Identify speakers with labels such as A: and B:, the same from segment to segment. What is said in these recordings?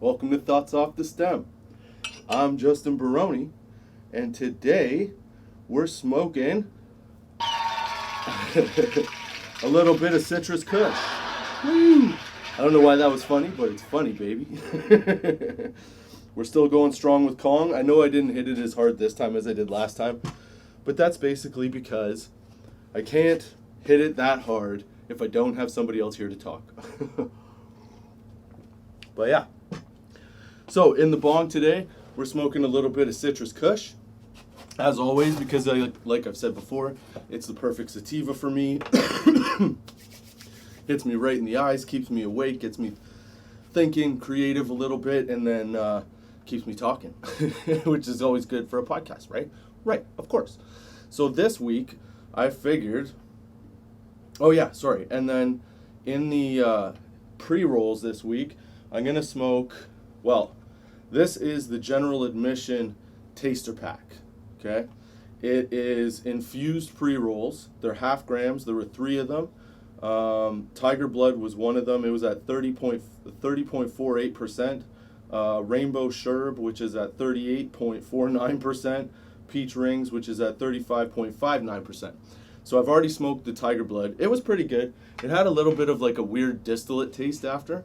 A: Welcome to Thoughts Off the Stem. I'm Justin Barone, and today we're smoking a little bit of citrus kush. Woo! I don't know why that was funny, but it's funny, baby. We're still going strong with Kong. I know I didn't hit it as hard this time as I did last time, but that's basically because I can't hit it that hard if I don't have somebody else here to talk. But yeah. So in the bong today, we're smoking a little bit of citrus kush. As always, because like I've said before, it's the perfect sativa for me. Hits me right in the eyes, keeps me awake, gets me thinking, creative a little bit, and then keeps me talking, which is always good for a podcast, right? Right, of course. So this week, I figured, and then in the pre-rolls this week, I'm going to smoke, this is the General Admission Taster Pack, okay? It is infused pre-rolls. They're half grams. There were 3 of them. Tiger Blood was one of them. It was at 30.48%. Rainbow Sherb, which is at 38.49%. Peach Rings, which is at 35.59%. So I've already smoked the Tiger Blood. It was pretty good. It had a little bit of like a weird distillate taste after.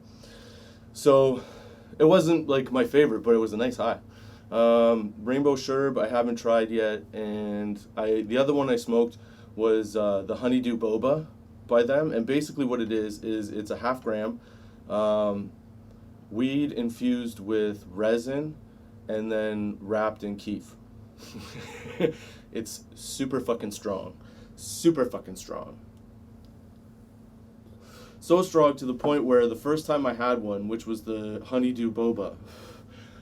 A: So it wasn't like my favorite, but it was a nice high. Rainbow Sherb I haven't tried yet, and the other one I smoked was the Honeydew Boba by them, and basically what it is it's a half gram weed infused with resin and then wrapped in keef. It's super fucking strong. So strong to the point where the first time I had one, which was the Honeydew Boba,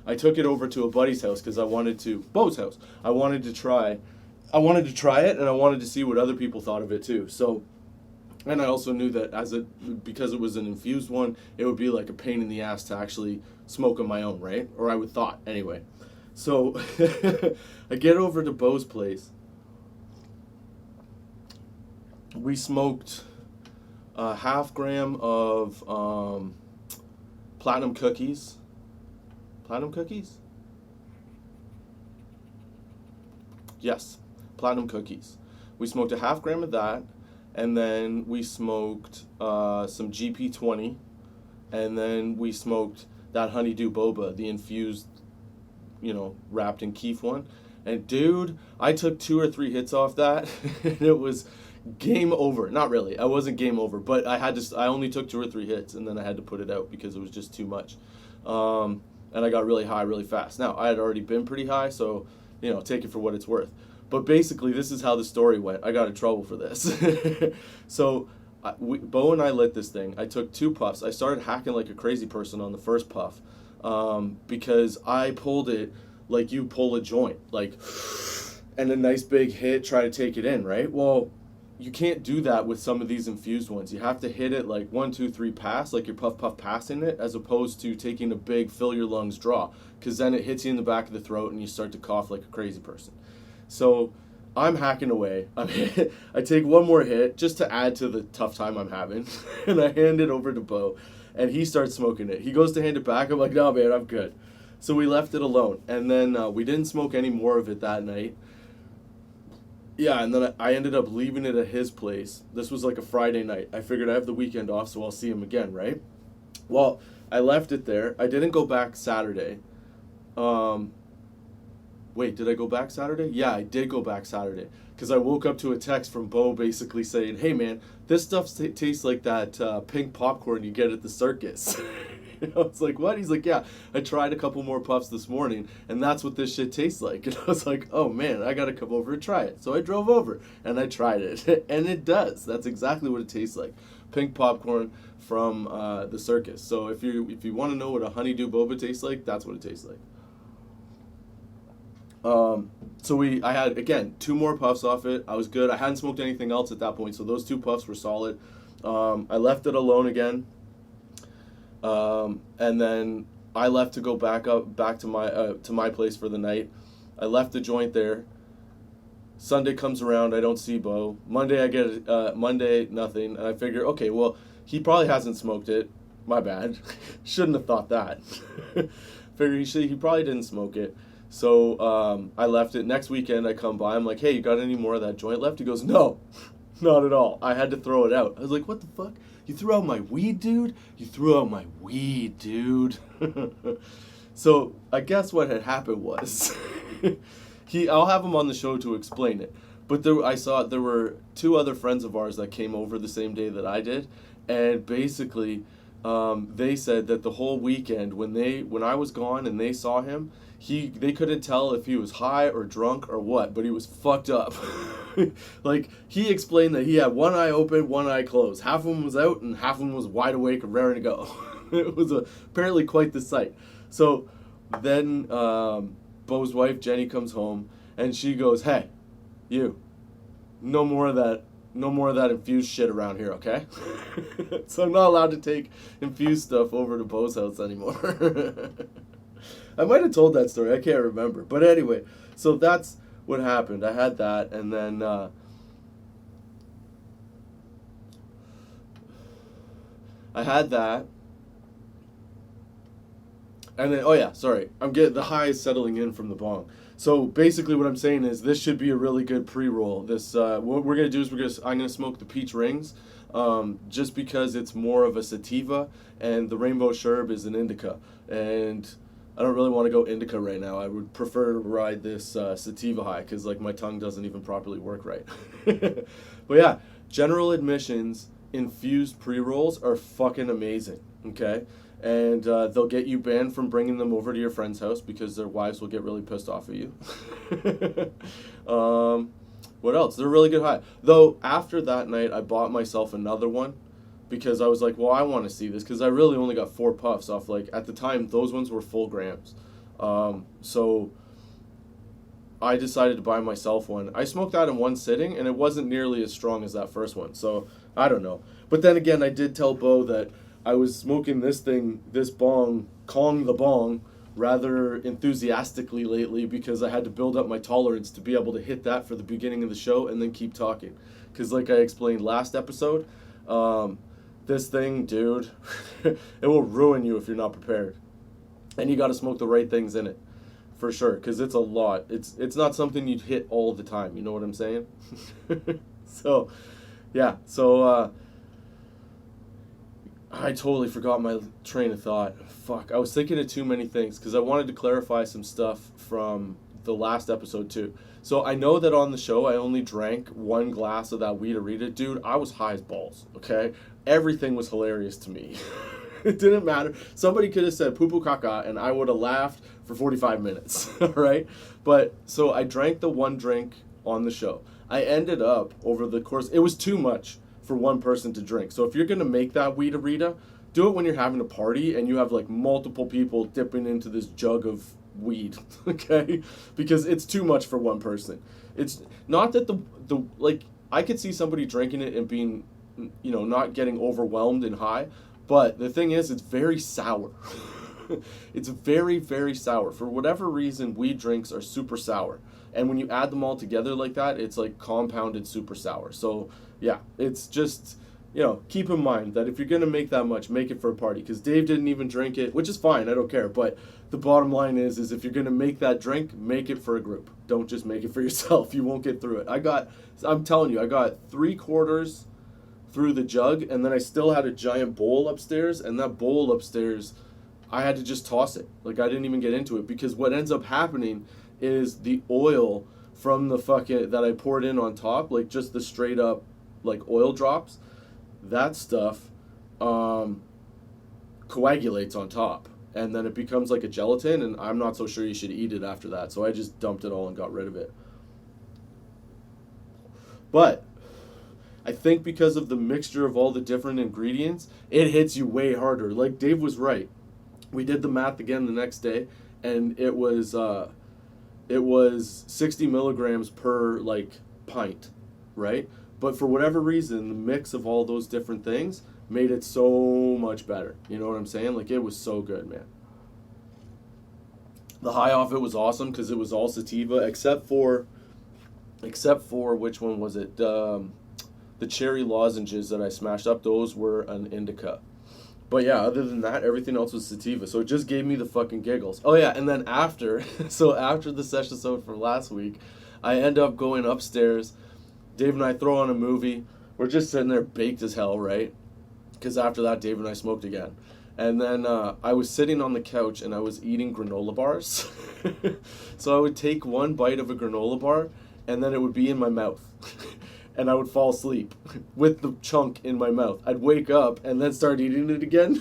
A: I took it over to a buddy's house because Bo's house. I wanted to try it, and I wanted to see what other people thought of it too. So, and I also knew that because it was an infused one, it would be like a pain in the ass to actually smoke on my own, right? Or I would thought, anyway. So, I get over to Bo's place. We smoked a half gram of platinum cookies. Platinum cookies? Yes, platinum cookies. We smoked a half gram of that, and then we smoked some GP20, and then we smoked that Honeydew Boba, the infused, wrapped in keef one. And dude, I took 2 or 3 hits off that, and it was game over. Not really. I wasn't game over, but I only took 2 or 3 hits, and then I had to put it out because it was just too much. And I got really high really fast. Now, I had already been pretty high, so, take it for what it's worth. But basically, this is how the story went. I got in trouble for this. So, Bo and I lit this thing. I took 2 puffs. I started hacking like a crazy person on the first puff because I pulled it like you pull a joint, and a nice big hit, try to take it in, right? Well, you can't do that with some of these infused ones. You have to hit it like 1, 2, 3 pass, like you're puff passing it, as opposed to taking a big fill your lungs draw, because then it hits you in the back of the throat and you start to cough like a crazy person. So I'm hacking away. I take one more hit just to add to the tough time I'm having, and I hand it over to Bo, and he starts smoking it. He goes to hand it back. I'm like, no, man, I'm good. So we left it alone, and then we didn't smoke any more of it that night. Yeah, and then I ended up leaving it at his place. This was like a Friday night. I figured I have the weekend off, so I'll see him again, right? Well, I left it there. I didn't go back Saturday. Wait, did I go back Saturday? Yeah, I did go back Saturday. Because I woke up to a text from Bo basically saying, hey man, this stuff tastes like that pink popcorn you get at the circus. I was like, what? He's like, yeah, I tried a couple more puffs this morning, and that's what this shit tastes like. And I was like, oh man, I gotta come over and try it. So I drove over, and I tried it. And it does. That's exactly what it tastes like. Pink popcorn from the circus. So if you want to know what a Honeydew Boba tastes like, that's what it tastes like. So I had, again, 2 more puffs off it. I was good. I hadn't smoked anything else at that point, so those 2 puffs were solid. I left it alone again. And then I left to go back to my place for the night. I left the joint there. Sunday comes around, I don't see Bo. Monday I get Monday nothing, and I figure, okay, well, he probably hasn't smoked it. My bad. Shouldn't have thought that. Figured he probably didn't smoke it. So I left it. Next weekend I come by. I'm like, hey, you got any more of that joint left? He goes, no, not at all. I had to throw it out. I was like, what the fuck? You threw out my weed, dude? You threw out my weed, dude. So I guess what had happened was, I'll have him on the show to explain it. But I saw there were two other friends of ours that came over the same day that I did, and basically, they said that the whole weekend when I was gone and they saw him, they couldn't tell if he was high or drunk or what, but he was fucked up. Like, he explained that he had one eye open, one eye closed. Half of him was out and half of him was wide awake and raring to go. It was apparently quite the sight. So then Bo's wife Jenny comes home and she goes, hey, you, no more of that infused shit around here, okay? So I'm not allowed to take infused stuff over to Bo's house anymore. I might have told that story, I can't remember. But anyway, so that's what happened. I had that, and then I had that. And then, oh yeah, sorry. I'm getting the high settling in from the bong. So basically what I'm saying is this should be a really good pre-roll. This what we're going to do is I'm going to smoke the peach rings just because it's more of a sativa and the rainbow sherb is an indica. And I don't really want to go indica right now. I would prefer to ride this sativa high because like my tongue doesn't even properly work right. But yeah, general admissions infused pre-rolls are fucking amazing, okay? And they'll get you banned from bringing them over to your friend's house because their wives will get really pissed off at you. What else? They're really good high. Though, after that night, I bought myself another one because I was like, well, I want to see this because I really only got 4 puffs off. Like, at the time, those ones were full grams. So I decided to buy myself one. I smoked that in one sitting, and it wasn't nearly as strong as that first one. So, I don't know. But then again, I did tell Bo that I was smoking this bong, Kong the bong, rather enthusiastically lately because I had to build up my tolerance to be able to hit that for the beginning of the show and then keep talking. Because like I explained last episode, this thing, dude, it will ruin you if you're not prepared. And you got to smoke the right things in it, for sure, because it's a lot. It's not something you'd hit all the time, you know what I'm saying? So, yeah, I totally forgot my train of thought. Fuck, I was thinking of too many things because I wanted to clarify some stuff from the last episode too. So I know that on the show I only drank 1 glass of that Weed-A-Rita. Dude, I was high as balls, okay? Everything was hilarious to me. It didn't matter. Somebody could have said poo-poo caca and I would have laughed for 45 minutes, all right? But, so I drank the 1 drink on the show. I ended up, over the course, it was too much for one person to drink. So if you're going to make that Weed-A-Rita, do it when you're having a party and you have like multiple people dipping into this jug of weed, okay? Because it's too much for one person. It's not that the like, I could see somebody drinking it and being, you know, not getting overwhelmed and high, but the thing is, it's very sour. It's very, very sour. For whatever reason, weed drinks are super sour. And when you add them all together like that, it's like compounded super sour. So yeah, it's just, you know, keep in mind that if you're going to make that much, make it for a party. Because Dave didn't even drink it, which is fine, I don't care. But the bottom line is if you're going to make that drink, make it for a group. Don't just make it for yourself. You won't get through it. I'm telling you, I got 3/4 through the jug, and then I still had a giant bowl upstairs, and that bowl upstairs, I had to just toss it. Like, I didn't even get into it, because what ends up happening is the oil from the fucking, that I poured in on top, like just the straight up, like oil drops, that stuff coagulates on top. And then it becomes like a gelatin, and I'm not so sure you should eat it after that. So I just dumped it all and got rid of it. But I think because of the mixture of all the different ingredients, it hits you way harder. Like Dave was right. We did the math again the next day, and it was 60 milligrams per like pint, right? But for whatever reason, the mix of all those different things made it so much better. You know what I'm saying? Like, it was so good, man. The high off it was awesome because it was all sativa, except for which one was it? The cherry lozenges that I smashed up. Those were an indica. But yeah, other than that, everything else was sativa. So it just gave me the fucking giggles. Oh yeah, and then after, so after the session from last week, I end up going upstairs. Dave and I throw on a movie. We're just sitting there baked as hell, right? Because after that, Dave and I smoked again. And then I was sitting on the couch and I was eating granola bars. So I would take one bite of a granola bar and then it would be in my mouth. And I would fall asleep with the chunk in my mouth. I'd wake up and then start eating it again.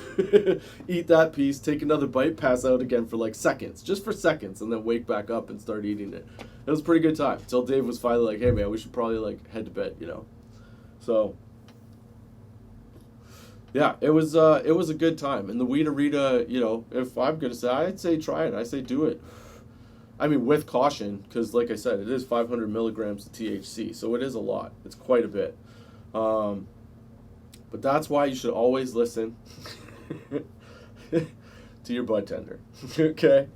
A: Eat that piece, take another bite, pass out again for like seconds. Just for seconds, and then wake back up and start eating it. It was a pretty good time. Until Dave was finally like, hey man, we should probably like head to bed, you know. So yeah, it was a good time. And the Weed-A-Rita, you know, if I'm gonna say, I'd say try it. I say do it. I mean, with caution, because like I said, it is 500 milligrams of THC, so it is a lot. It's quite a bit. But that's why you should always listen to your Budtender. Okay?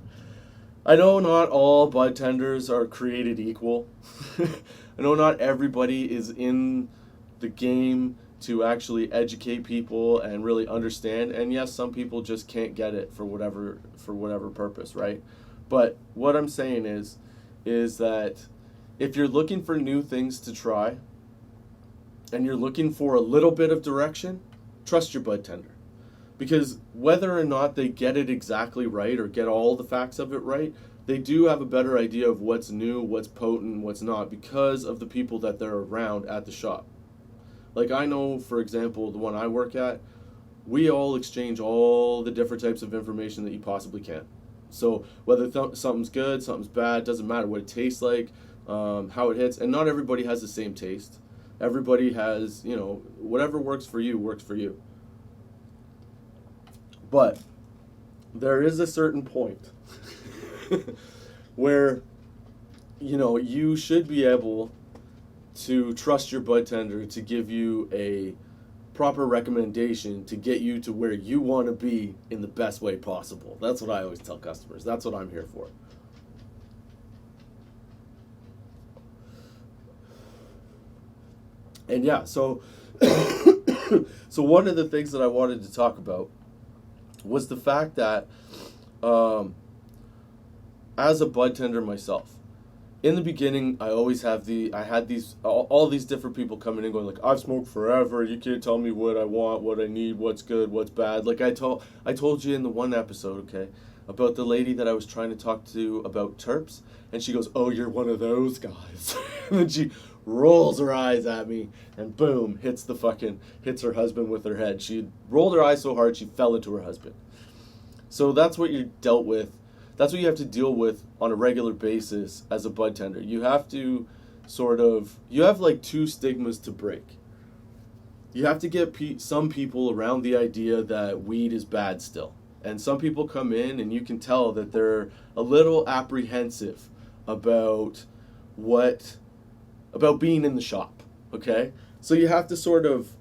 A: I know not all Budtenders are created equal. I know not everybody is in the game to actually educate people and really understand. And yes, some people just can't get it for whatever purpose, right? But what I'm saying is that if you're looking for new things to try and you're looking for a little bit of direction, trust your Budtender. Because whether or not they get it exactly right or get all the facts of it right, they do have a better idea of what's new, what's potent, what's not, because of the people that they're around at the shop. Like I know, for example, the one I work at, we all exchange all the different types of information that you possibly can. So whether something's good, something's bad, doesn't matter what it tastes like, how it hits, and not everybody has the same taste. Everybody has, you know, whatever works for you works for you. But there is a certain point where, you know, you should be able to trust your Budtender to give you a proper recommendation to get you to where you want to be in the best way possible. That's what I always tell customers. That's what I'm here for. And yeah, so so one of the things that I wanted to talk about was the fact that as a Budtender myself, in the beginning, I had these all these different people coming in going like, I've smoked forever, you can't tell me what I want, what I need, what's good, what's bad. Like I told you in the one episode, okay, about the lady that I was trying to talk to about terps, and she goes, oh, you're one of those guys. And then she rolls her eyes at me, and boom, hits her husband with her head. She rolled her eyes so hard she fell into her husband. So that's what you're dealt with. That's what you have to deal with on a regular basis as a Budtender. You have to you have like two stigmas to break. You have to get some people around the idea that weed is bad still. And some people come in and you can tell that they're a little apprehensive about being in the shop, okay? So you have to sort of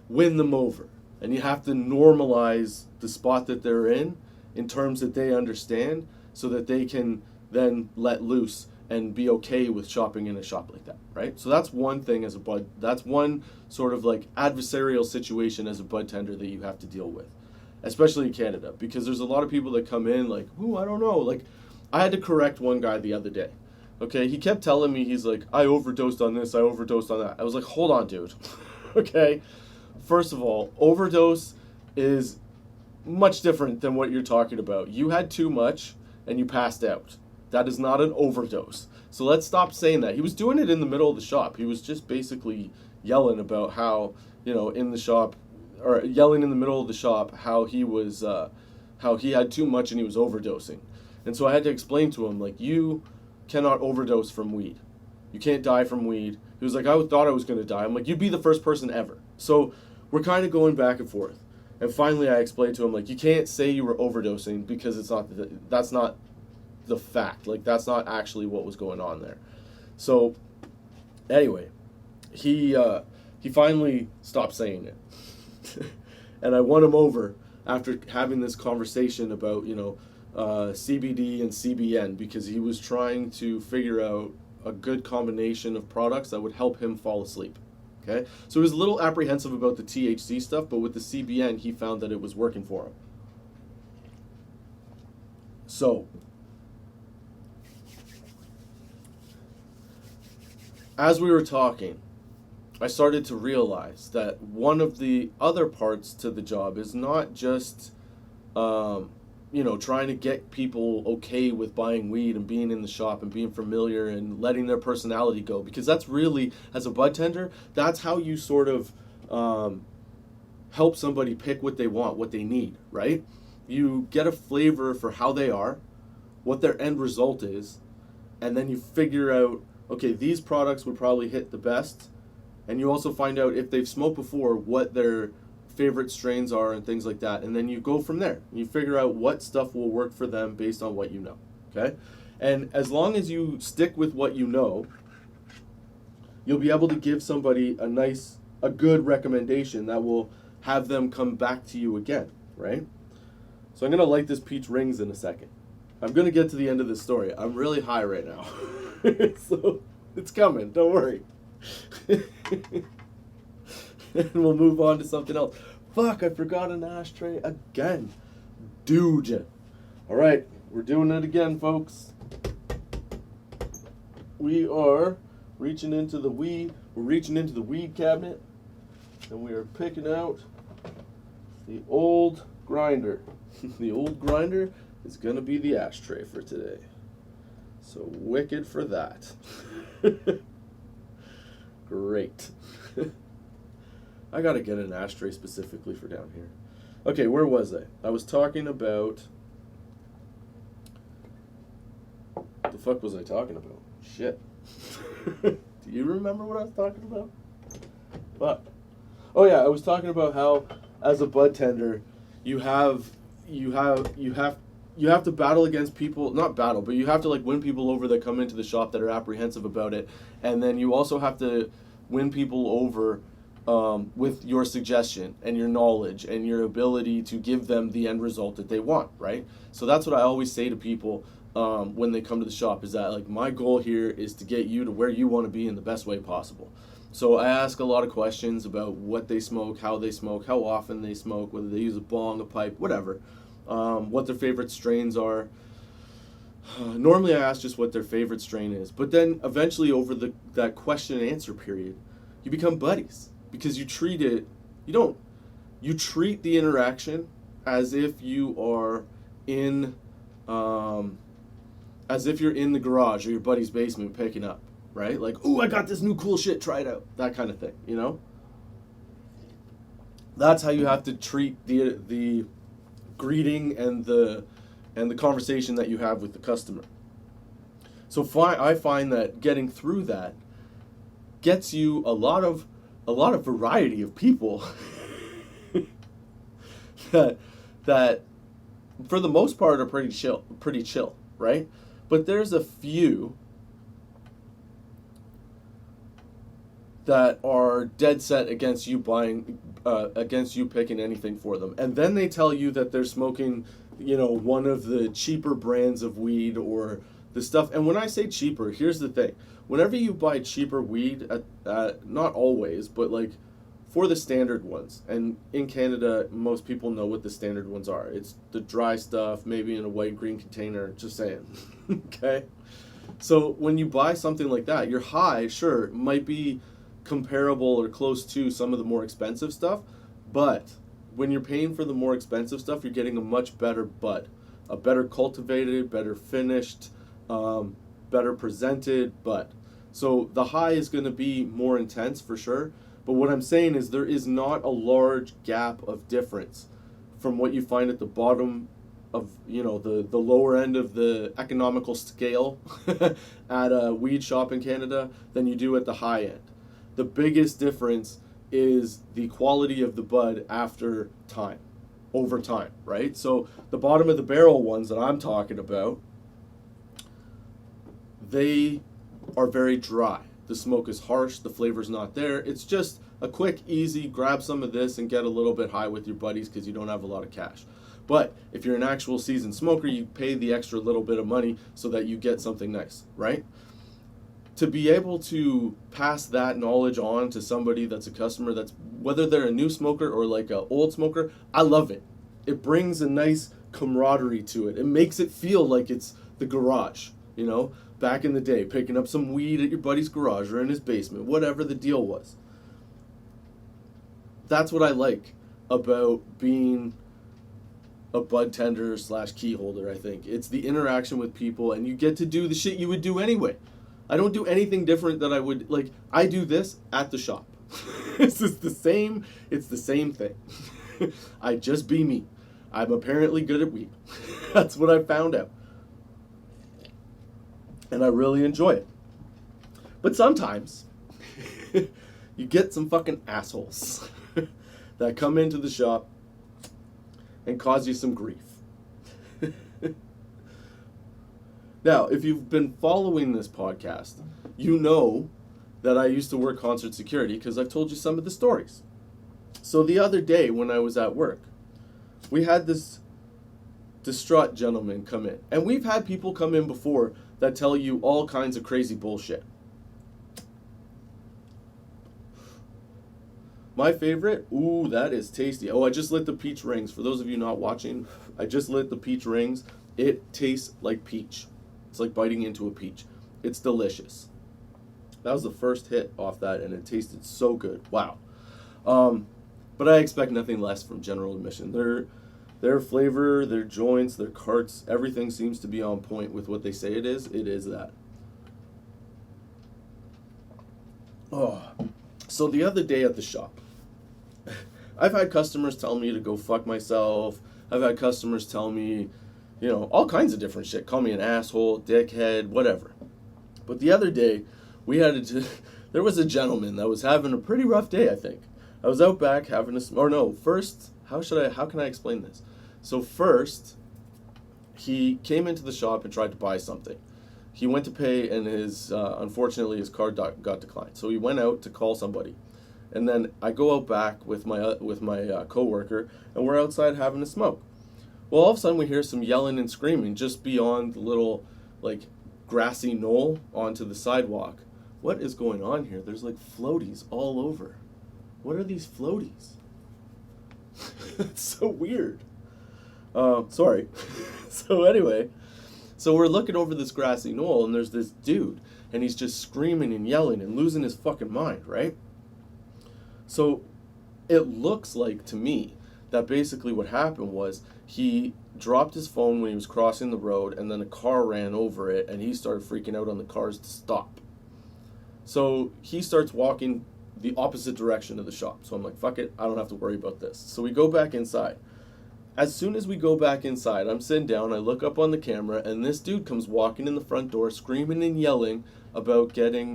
A: win them over. And you have to normalize the spot that they're in terms that they understand, so that they can then let loose and be okay with shopping in a shop like that, right? So that's one thing that's one sort of like adversarial situation as a Budtender that you have to deal with, especially in Canada, because there's a lot of people that come in like, ooh, I don't know. Like, I had to correct one guy the other day, okay? He kept telling me, he's like, I overdosed on this, I overdosed on that. I was like, hold on, dude, okay? First of all, overdose is much different than what you're talking about. You had too much and you passed out. That is not an overdose. So let's stop saying that. He was doing it in the middle of the shop. He was just basically yelling about how, you know, in the shop, or yelling in the middle of the shop how he had too much and he was overdosing. And so I had to explain to him, like, you cannot overdose from weed. You can't die from weed. He was like, I thought I was going to die. I'm like, you'd be the first person ever. So we're kind of going back and forth. And finally, I explained to him, like, you can't say you were overdosing because that's not the fact. Like, that's not actually what was going on there. So, anyway, he finally stopped saying it. And I won him over after having this conversation about, you know, CBD and CBN, because he was trying to figure out a good combination of products that would help him fall asleep. Okay, so he was a little apprehensive about the THC stuff, but with the CBN, he found that it was working for him. So, as we were talking, I started to realize that one of the other parts to the job is not just, trying to get people okay with buying weed and being in the shop and being familiar and letting their personality go. Because that's really, as a budtender, that's how you sort of help somebody pick what they want, what they need, right? You get a flavor for how they are, what their end result is, and then you figure out, okay, these products would probably hit the best. And you also find out if they've smoked before, what their favorite strains are and things like that. And then you go from there. You figure out what stuff will work for them based on what you know. Okay? And as long as you stick with what you know, you'll be able to give somebody a good recommendation that will have them come back to you again, right? So I'm going to light this peach rings in a second. I'm going to get to the end of this story. I'm really high right now. So it's coming. Don't worry. And we'll move on to something else. Fuck, I forgot an ashtray again. Dude. Alright, we're doing it again, folks. We are reaching into the weed. We're reaching into the weed cabinet. And we are picking out the old grinder. The old grinder is going to be the ashtray for today. So wicked for that. Great. I gotta get an ashtray specifically for down here. Okay, where was I? I was talking about... What the fuck was I talking about? Shit. Do you remember what I was talking about? Fuck. Oh yeah, I was talking about how, as a budtender, you have to battle against people, not battle, but you have to win people over that come into the shop that are apprehensive about it, and then you also have to win people over with your suggestion and your knowledge and your ability to give them the end result that they want, right? So that's what I always say to people when they come to the shop, is that my goal here is to get you to where you want to be in the best way possible. So I ask a lot of questions about what they smoke, how often they smoke, whether they use a bong, a pipe, whatever. What their favorite strains are. Normally I ask just what their favorite strain is, but then eventually over that question and answer period, you become buddies, because you treat the interaction as if you are in, as if you're in the garage or your buddy's basement picking up, right? Ooh, I got this new cool shit, try it out, that kind of thing, That's how you have to treat the greeting and the conversation that you have with the customer. So I find that getting through that gets you a lot of variety of people that for the most part are pretty chill, right? But there's a few that are dead set against you picking anything for them. And then they tell you that they're smoking, one of the cheaper brands of weed or the stuff. And when I say cheaper, here's the thing. Whenever you buy cheaper weed, not always, but for the standard ones, and in Canada, most people know what the standard ones are. It's the dry stuff, maybe in a white-green container, just saying, okay? So when you buy something like that, your high, sure, might be comparable or close to some of the more expensive stuff, but when you're paying for the more expensive stuff, you're getting a much better bud, a better cultivated, better finished, better presented bud. So the high is going to be more intense for sure, but what I'm saying is there is not a large gap of difference from what you find at the bottom of the lower end of the economical scale at a weed shop in Canada than you do at the high end. The biggest difference is the quality of the bud over time, right? So the bottom of the barrel ones that I'm talking about, they are very dry. The smoke is harsh, the flavor's not there. It's just a quick, easy, grab some of this and get a little bit high with your buddies because you don't have a lot of cash. But if you're an actual seasoned smoker, you pay the extra little bit of money so that you get something nice, right? to be able to pass that knowledge on to somebody that's a customer, that's whether they're a new smoker or like an old smoker, I love it. It brings a nice camaraderie to it. It makes it feel like it's the garage, you know, back in the day, picking up some weed at your buddy's garage or in his basement, whatever the deal was. That's what I like about being a budtender / key holder, I think. It's the interaction with people, and you get to do the shit you would do anyway. I don't do anything different that I would, like, I do this at the shop. It's the same thing. I just be me. I'm apparently good at weed. That's what I found out. And I really enjoy it. But sometimes, you get some fucking assholes that come into the shop and cause you some grief. Now, if you've been following this podcast, you know that I used to work concert security because I've told you some of the stories. So the other day when I was at work, we had this distraught gentleman come in. And we've had people come in before that tell you all kinds of crazy bullshit. My favorite, ooh, that is tasty. Oh, I just lit the peach rings. For those of you not watching, I just lit the peach rings. It tastes like peach. It's like biting into a peach. It's delicious. That was the first hit off that, and it tasted so good. Wow. But I expect nothing less from General Admission. Their flavor, their joints, their carts, everything seems to be on point with what they say it is. It is that. Oh, so the other day at the shop, I've had customers tell me to go fuck myself. I've had customers tell me, you know, all kinds of different shit. Call me an asshole, dickhead, whatever. But the other day, there was a gentleman that was having a pretty rough day, I think. I was out back having how can I explain this? So first, he came into the shop and tried to buy something. He went to pay, and unfortunately his card got declined. So he went out to call somebody. And then I go out back with my coworker, and we're outside having a smoke. Well, all of a sudden we hear some yelling and screaming just beyond the little, like, grassy knoll onto the sidewalk. What is going on here? There's, like, floaties all over. What are these floaties? It's so weird. Sorry. So anyway, so we're looking over this grassy knoll, and there's this dude, and he's just screaming and yelling and losing his fucking mind, right? So it looks like to me that basically what happened was he dropped his phone when he was crossing the road, and then a car ran over it, and he started freaking out on the cars to stop. So he starts walking the opposite direction of the shop. So I'm like, fuck it, I don't have to worry about this. So we go back inside. As soon as we go back inside, I'm sitting down, I look up on the camera, and this dude comes walking in the front door, screaming and yelling about having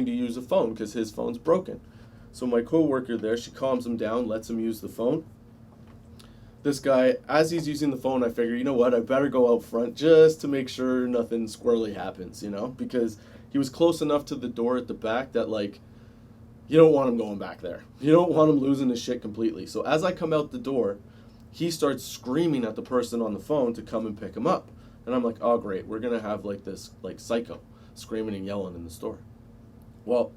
A: to use a phone because his phone's broken. So my coworker there, she calms him down, lets him use the phone. This guy, as he's using the phone, I figure, you know what, I better go out front just to make sure nothing squirrely happens, you know, because he was close enough to the door at the back that, like, you don't want him going back there. You don't want him losing his shit completely. So as I come out the door, he starts screaming at the person on the phone to come and pick him up. And I'm like, oh, great, we're going to have, like, this, like, psycho screaming and yelling in the store. Well,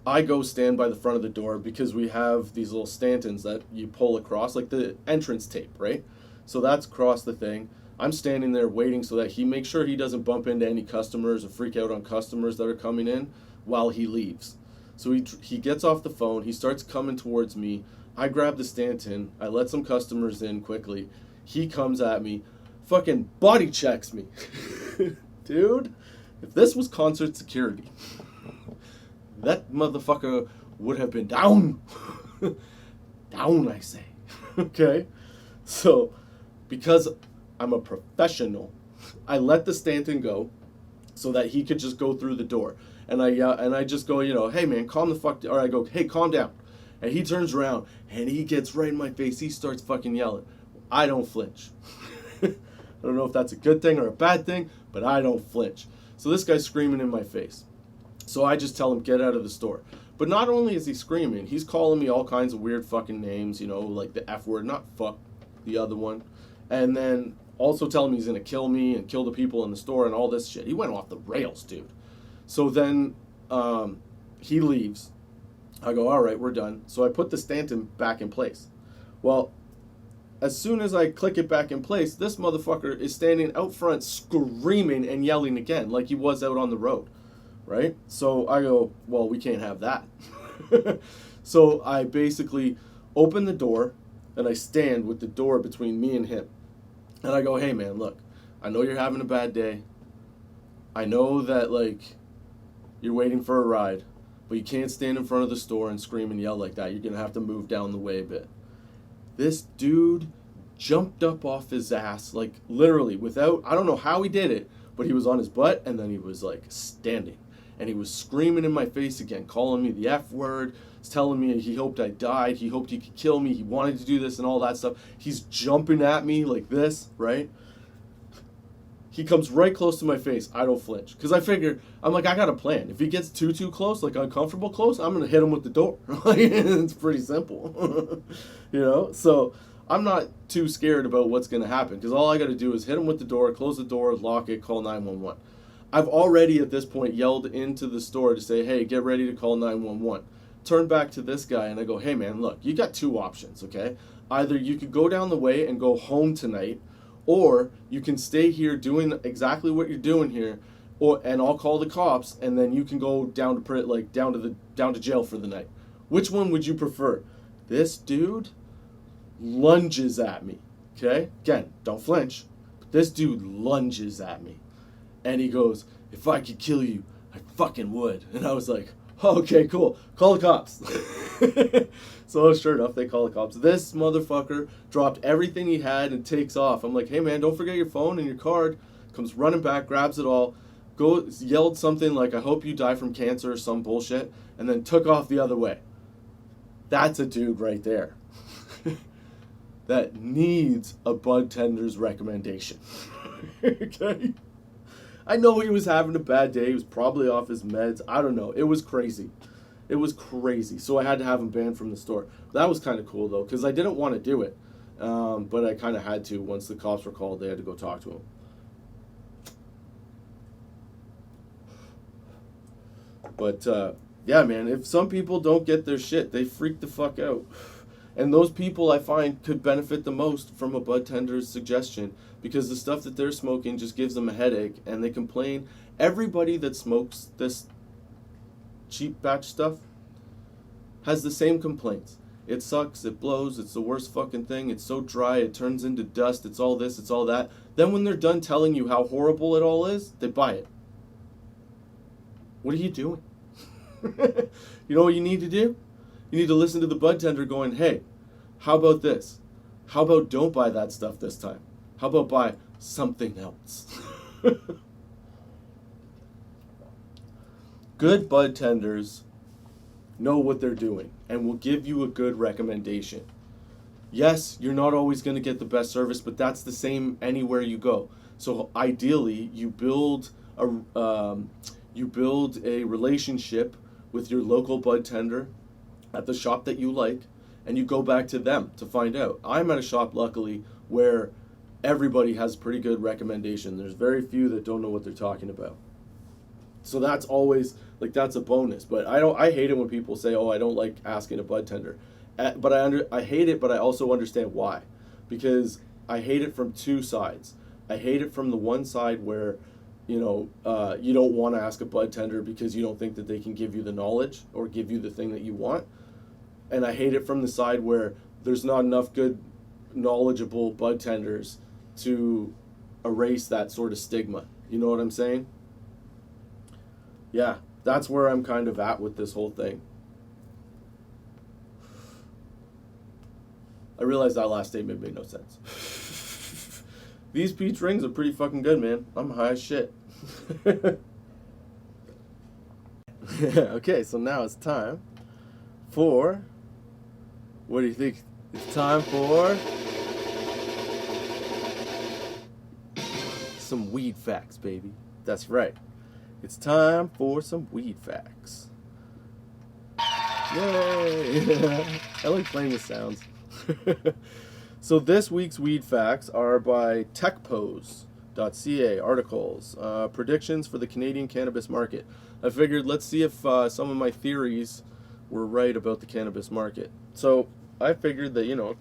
A: I go stand by the front of the door because we have these little stanchions that you pull across, like the entrance tape, right? So that's across the thing. I'm standing there waiting so that he makes sure he doesn't bump into any customers or freak out on customers that are coming in while he leaves. So he gets off the phone, he starts coming towards me. I grab the stanchion, I let some customers in quickly. He comes at me, fucking body checks me. Dude, if this was concert security, that motherfucker would have been down. Down, I say. Okay? So, because I'm a professional, I let the stanchion go so that he could just go through the door. And I just go, you know, hey man, calm the fuck down. Or I go, hey, calm down. And he turns around and he gets right in my face. He starts fucking yelling. I don't flinch. I don't know if that's a good thing or a bad thing, but I don't flinch. So this guy's screaming in my face. So I just tell him, get out of the store. But not only is he screaming, he's calling me all kinds of weird fucking names, you know, like the F word, not fuck, the other one. And then also telling me he's going to kill me and kill the people in the store and all this shit. He went off the rails, dude. So then he leaves. I go, all right, we're done. So I put the Stanton back in place. Well, as soon as I click it back in place, this motherfucker is standing out front screaming and yelling again like he was out on the road, right? So I go, well, we can't have that. So I basically open the door and I stand with the door between me and him. And I go, hey, man, look, I know you're having a bad day. I know that, like, you're waiting for a ride, but you can't stand in front of the store and scream and yell like that. You're going to have to move down the way a bit. This dude jumped up off his ass, like, literally, without, I don't know how he did it, but he was on his butt, and then he was, like, standing. And he was screaming in my face again, calling me the F word, telling me he hoped I died, he hoped he could kill me, he wanted to do this and all that stuff. He's jumping at me like this, right? He comes right close to my face. I don't flinch. Because I figure, I'm like, I got a plan. If he gets too close, like uncomfortable close, I'm going to hit him with the door. It's pretty simple. You know? So I'm not too scared about what's going to happen. Because all I got to do is hit him with the door, close the door, lock it, call 911. I've already at this point yelled into the store to say, hey, get ready to call 911. Turn back to this guy and I go, hey man, look, you got two options, okay? Either you could go down the way and go home tonight, or you can stay here doing exactly what you're doing here, and I'll call the cops, and then you can go down to jail for the night. Which one would you prefer? This dude lunges at me, okay? Again, don't flinch. But this dude lunges at me. And he goes, if I could kill you, I fucking would. And I was like, okay, cool. Call the cops. So sure enough, they call the cops. This motherfucker dropped everything he had and takes off. I'm like, hey man, don't forget your phone and your card. Comes running back, grabs it all, yelled something like, I hope you die from cancer or some bullshit, and then took off the other way. That's a dude right there. That needs a Budtender's recommendation. Okay? I know he was having a bad day. He was probably off his meds. I don't know. It was crazy. It was crazy. So I had to have him banned from the store. That was kind of cool, though, because I didn't want to do it. But I kind of had to. Once the cops were called, they had to go talk to him. But, yeah, man, if some people don't get their shit, they freak the fuck out. And those people, I find, could benefit the most from a Budtender's suggestion, because the stuff that they're smoking just gives them a headache, and they complain. Everybody that smokes this cheap batch stuff has the same complaints. It sucks, it blows, it's the worst fucking thing, it's so dry, it turns into dust, it's all this, it's all that. Then when they're done telling you how horrible it all is, they buy it. What are you doing? You know what you need to do? You need to listen to the Budtender going, hey, how about this? How about don't buy that stuff this time? How about buy something else? Good Budtenders know what they're doing and will give you a good recommendation. Yes, you're not always going to get the best service, but that's the same anywhere you go. So ideally, you build a relationship with your local Budtender at the shop that you like, and you go back to them to find out. I'm at a shop, luckily, where everybody has pretty good recommendation. There's very few that don't know what they're talking about. So that's always, like, that's a bonus. But I hate it when people say, oh, I don't like asking a Budtender. But I hate it, but I also understand why. Because I hate it from two sides. I hate it from the one side where, you know, you don't want to ask a Budtender because you don't think that they can give you the knowledge or give you the thing that you want. And I hate it from the side where there's not enough good, knowledgeable Budtenders to erase that sort of stigma. You know what I'm saying? Yeah, that's where I'm kind of at with this whole thing. I realized that last statement made no sense. These peach rings are pretty fucking good, man. I'm high as shit. Okay, so now it's time for... What do you think? It's time for... some weed facts, baby. That's right. It's time for some weed facts. Yay! I like playing with sounds. So this week's weed facts are by techpose.ca articles, predictions for the Canadian cannabis market. I figured let's see if some of my theories were right about the cannabis market. So I figured that,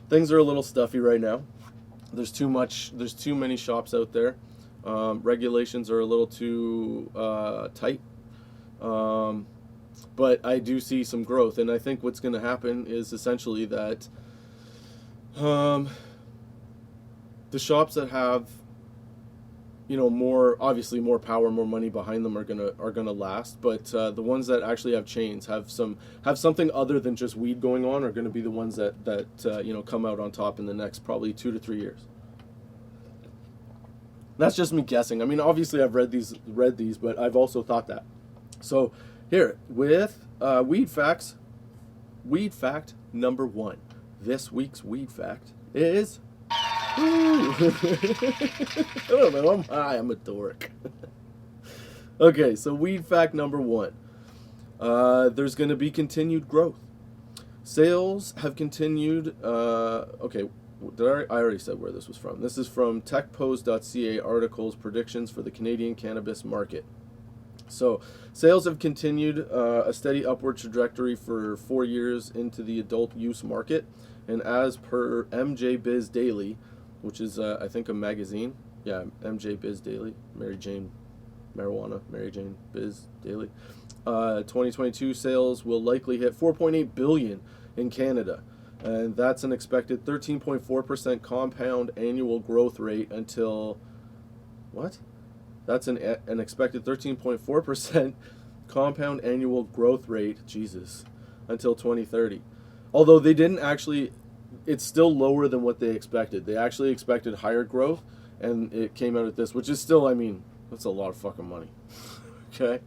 A: things are a little stuffy right now. There's too many shops out there. Regulations are a little too tight. But I do see some growth, and I think what's going to happen is essentially that the shops that have more power, more money behind them are gonna last. But the ones that actually have chains, have something other than just weed going on, are going to be the ones that come out on top in the next probably 2 to 3 years. That's just me guessing. I mean, obviously I've read these, but I've also thought that. So here with weed facts. Weed fact number 1. This week's weed fact is. I don't know, I'm high, I'm a dork. Okay, so weed fact number 1. There's going to be continued growth. Sales have continued. Okay, I already said where this was from. This is from techpose.ca articles, predictions for the Canadian cannabis market. So sales have continued a steady upward trajectory for 4 years into the adult use market. And as per MJ Biz Daily, which is, I think, a magazine. Yeah, MJ Biz Daily. Mary Jane Biz Daily. 2022 sales will likely hit $4.8 billion in Canada. And that's an expected 13.4% compound annual growth rate until... What? That's an expected 13.4% compound annual growth rate, Jesus, until 2030. Although they didn't actually... It's still lower than what they expected. They actually expected higher growth, and it came out at this, which is still, I mean, that's a lot of fucking money. Okay?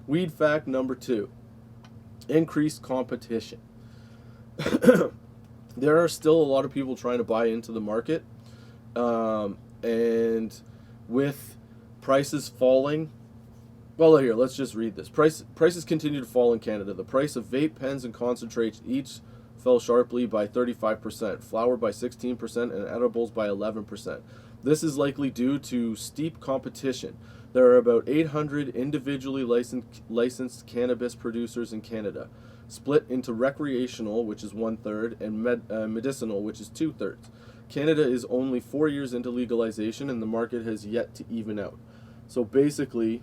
A: Weed fact number 2. Increased competition. There are still a lot of people trying to buy into the market, and with prices falling... Well, here, let's just read this. Prices continue to fall in Canada. The price of vape pens and concentrates each fell sharply by 35%, flower by 16%, and edibles by 11%. This is likely due to steep competition. There are about 800 individually licensed cannabis producers in Canada, split into recreational, which is 1/3, and medicinal, which is 2/3. Canada is only 4 years into legalization, and the market has yet to even out. So basically,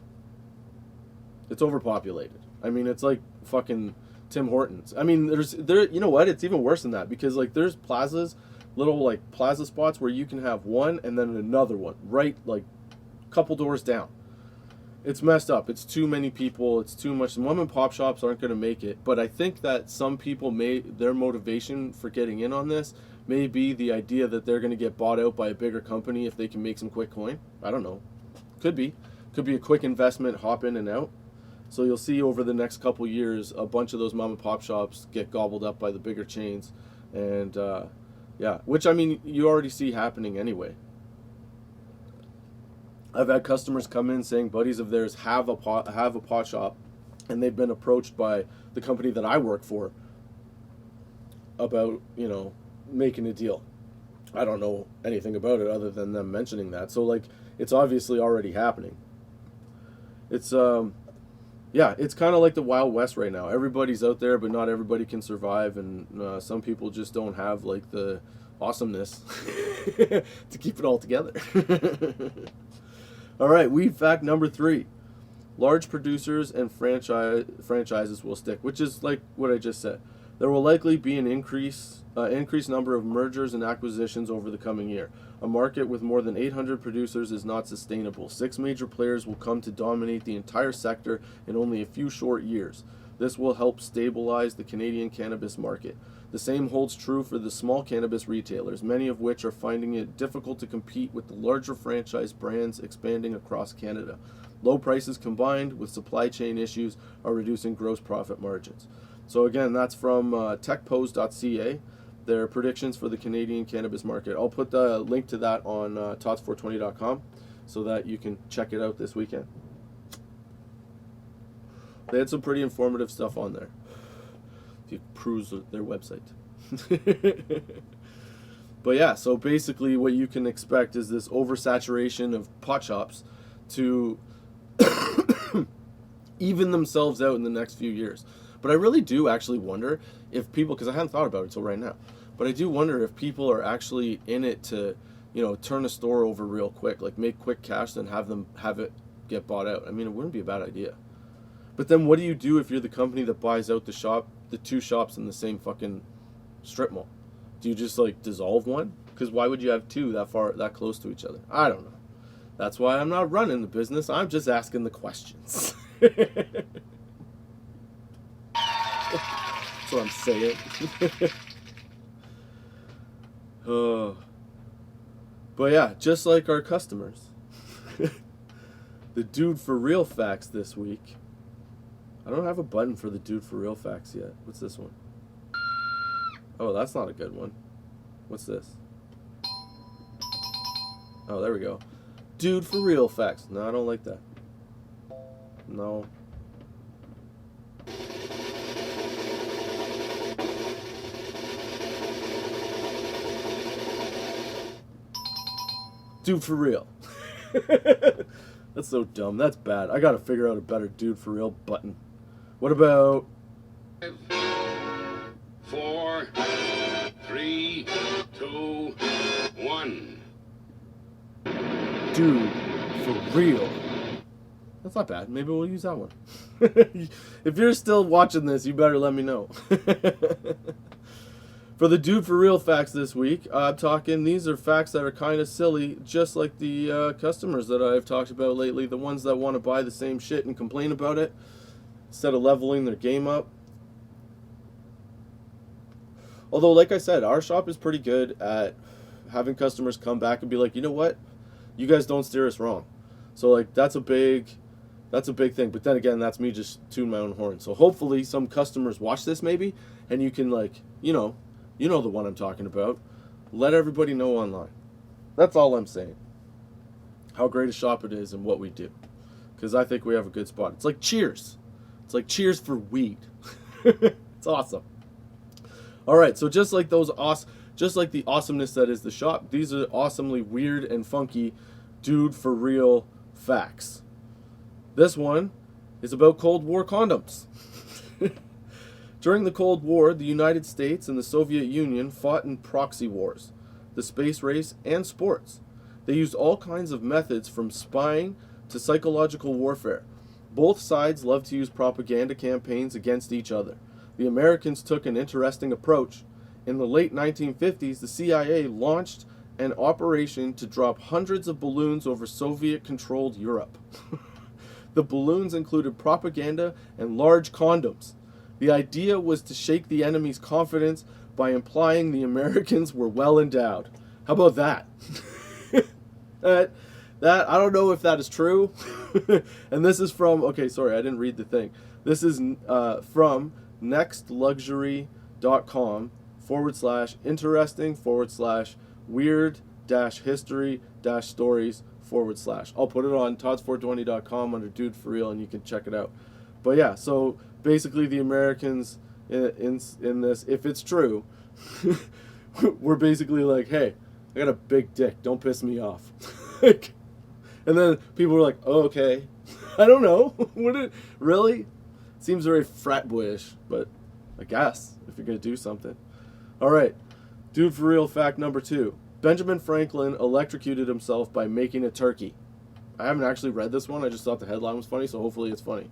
A: it's overpopulated. I mean, it's like fucking Tim Hortons. I mean, you know what? It's even worse than that, because like there's plazas, little like plaza spots where you can have one and then another one right like a couple doors down. It's messed up. It's too many people. It's too much. Mom and pop shops aren't going to make it. But I think that some people their motivation for getting in on this may be the idea that they're going to get bought out by a bigger company if they can make some quick coin. I don't know. Could be a quick investment, hop in and out. So you'll see over the next couple years a bunch of those mom and pop shops get gobbled up by the bigger chains, and which I mean you already see happening anyway. I've had customers come in saying buddies of theirs have a pot shop, and they've been approached by the company that I work for about making a deal. I don't know anything about it other than them mentioning that. So like it's obviously already happening. It's it's kind of like the Wild West right now. Everybody's out there, but not everybody can survive, and some people just don't have like the awesomeness to keep it all together. All right, weed fact number 3. Large producers and franchises will stick, which is like what I just said. There will likely be an increased number of mergers and acquisitions over the coming year. A market with more than 800 producers is not sustainable. 6 major players will come to dominate the entire sector in only a few short years. This will help stabilize the Canadian cannabis market. The same holds true for the small cannabis retailers, many of which are finding it difficult to compete with the larger franchise brands expanding across Canada. Low prices combined with supply chain issues are reducing gross profit margins. So again, that's from techpose.ca, their predictions for the Canadian cannabis market. I'll put the link to that on tots420.com so that you can check it out this weekend. They had some pretty informative stuff on there, if you peruse their website. But yeah, so basically what you can expect is this oversaturation of pot shops to even themselves out in the next few years. But I really do actually wonder if people, because I hadn't thought about it until right now, but I do wonder if people are actually in it to, turn a store over real quick, like make quick cash, then have it get bought out. I mean, it wouldn't be a bad idea. But then what do you do if you're the company that buys out the two shops in the same fucking strip mall? Do you just like dissolve one? Because why would you have two that close to each other? I don't know. That's why I'm not running the business. I'm just asking the questions. That's what I'm saying. But yeah, just like our customers. The Dude for Real facts this week. I don't have a button for the Dude for Real facts yet. What's this one? Oh, that's not a good one. What's this? Oh, there we go. Dude for Real facts. No, I don't like that. No. Dude for Real. That's so dumb. That's bad. I gotta figure out a better Dude for Real button. What about
B: 4, 3, 2, 1.
A: Dude for Real? That's not bad. Maybe we'll use that one. If you're still watching this, you better let me know. For the Dude for Real facts this week, I'm talking, these are facts that are kind of silly, just like the customers that I've talked about lately, the ones that want to buy the same shit and complain about it, instead of leveling their game up. Although, like I said, our shop is pretty good at having customers come back and be like, you know what? You guys don't steer us wrong. So, like, that's a big thing. But then again, that's me just tooting my own horn. So hopefully some customers watch this maybe, and you can, like, you know the one I'm talking about. Let everybody know online. That's all I'm saying. How great a shop it is and what we do. Because I think we have a good spot. It's like Cheers. It's like Cheers for weed. It's awesome. All right, so just like the awesomeness that is the shop, these are awesomely weird and funky Dude for Real facts. This one is about Cold War condoms. During the Cold War, the United States and the Soviet Union fought in proxy wars, the space race, and sports. They used all kinds of methods from spying to psychological warfare. Both sides loved to use propaganda campaigns against each other. The Americans took an interesting approach. In the late 1950s, the CIA launched an operation to drop hundreds of balloons over Soviet-controlled Europe. The balloons included propaganda and large condoms. The idea was to shake the enemy's confidence by implying the Americans were well endowed. How about that? That I don't know if that is true. And this is from, okay, sorry, I didn't read the thing. This is from nextluxury.com/interesting/weird-history-stories/. I'll put it on tots420.com under Dude for Real and you can check it out. But yeah, so basically the Americans in this, if it's true, we're basically like, hey, I got a big dick, don't piss me off. And then people were like, oh, okay. I don't know. Really? Seems very frat boyish, but I guess if you're going to do something. All right, Dude for Real fact number 2. Benjamin Franklin electrocuted himself by making a turkey. I haven't actually read this one. I just thought the headline was funny, so hopefully it's funny.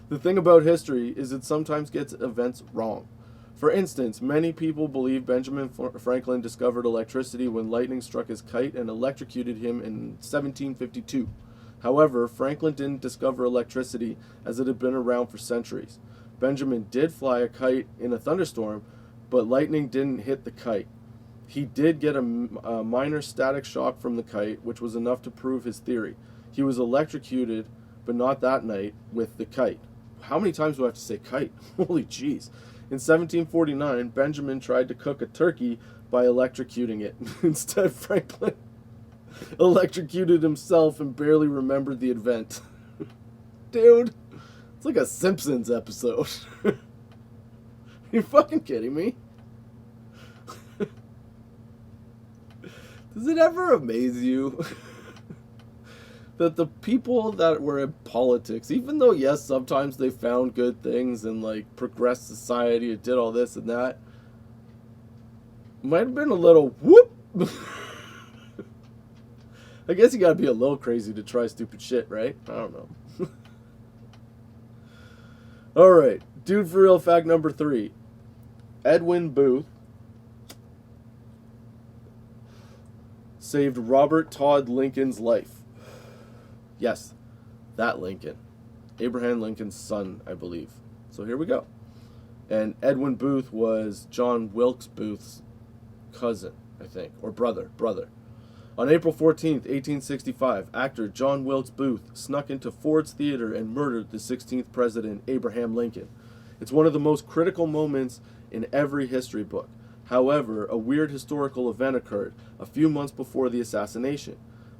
A: The thing about history is it sometimes gets events wrong. For instance, many people believe Benjamin Franklin discovered electricity when lightning struck his kite and electrocuted him in 1752. However, Franklin didn't discover electricity as it had been around for centuries. Benjamin did fly a kite in a thunderstorm, but lightning didn't hit the kite. He did get a minor static shock from the kite, which was enough to prove his theory. He was electrocuted, but not that night, with the kite. How many times do I have to say kite? Holy jeez. In 1749, Benjamin tried to cook a turkey by electrocuting it. Instead, Franklin electrocuted himself and barely remembered the event. Dude, it's like a Simpsons episode. You fucking kidding me? Does it ever amaze you that the people that were in politics, even though, yes, sometimes they found good things and, like, progressed society and did all this and that, might have been a little whoop. I guess you gotta be a little crazy to try stupid shit, right? I don't know. Alright, dude for real fact number 3. Edwin Booth saved Robert Todd Lincoln's life. Yes, that Lincoln. Abraham Lincoln's son, I believe. So here we go. And Edwin Booth was John Wilkes Booth's cousin, I think, or brother. On April 14th, 1865, actor John Wilkes Booth snuck into Ford's Theater and murdered the 16th President, Abraham Lincoln. It's one of the most critical moments in every history book. However, a weird historical event occurred a few months before the assassination.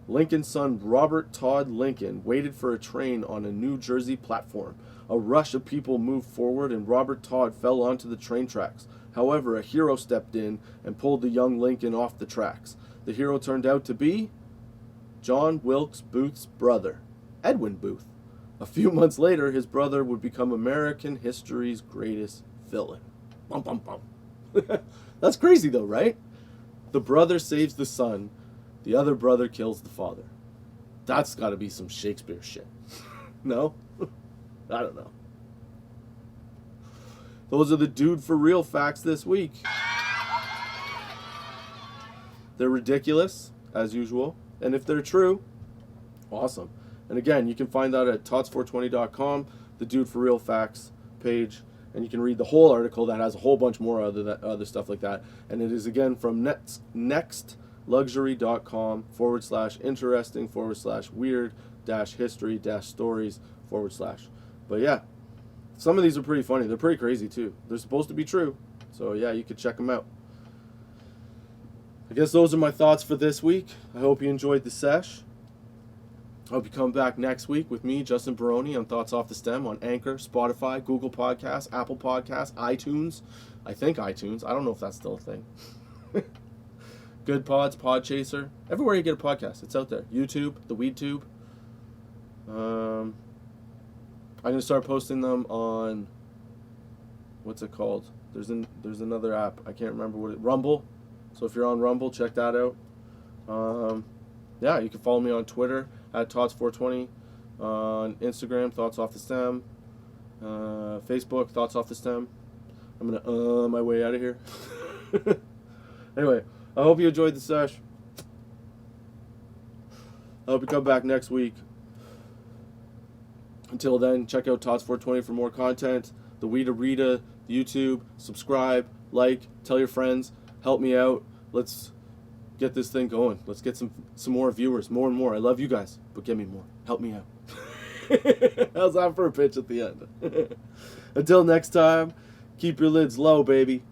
A: Lincoln's son, Robert Todd Lincoln, waited for a train on a New Jersey platform. A rush of people moved forward and Robert Todd fell onto the train tracks. However, a hero stepped in and pulled the young Lincoln off the tracks. The hero turned out to be John Wilkes Booth's brother, Edwin Booth. A few months later, his brother would become American history's greatest villain. Bum, bum, bum. That's crazy though, right? The brother saves the son, the other brother kills the father. That's gotta be some Shakespeare shit. No? I don't know. Those are the dude for real facts this week. They're ridiculous, as usual. And if they're true, awesome. And again, you can find that at tots420.com, the Dude for Real Facts page. And you can read the whole article that has a whole bunch more other stuff like that. And it is, again, from nextluxury.com/interesting/weird-history-stories/. But yeah, some of these are pretty funny. They're pretty crazy, too. They're supposed to be true. So yeah, you could check them out. I guess those are my thoughts for this week. I hope you enjoyed the sesh. I hope you come back next week with me, Justin Barone, on Thoughts Off the Stem on Anchor, Spotify, Google Podcasts, Apple Podcasts, iTunes. I think iTunes. I don't know if that's still a thing. Good Pods, Podchaser. Everywhere you get a podcast, it's out there. YouTube, the WeedTube. I'm going to start posting them on, what's it called? There's another app. I can't remember what Rumble. So if you're on Rumble, check that out. Yeah, you can follow me on Twitter at Tots420, on Instagram, Thoughts Off the Stem, Facebook, Thoughts Off the Stem. I'm going to my way out of here. Anyway, I hope you enjoyed the sesh. I hope you come back next week. Until then, check out Tots420 for more content. The Weedarita, YouTube, subscribe, like, tell your friends, help me out. Let's get this thing going. Let's get some more viewers, more and more. I love you guys, but get me more. Help me out. How's that for a pitch at the end? Until next time, keep your lids low, baby.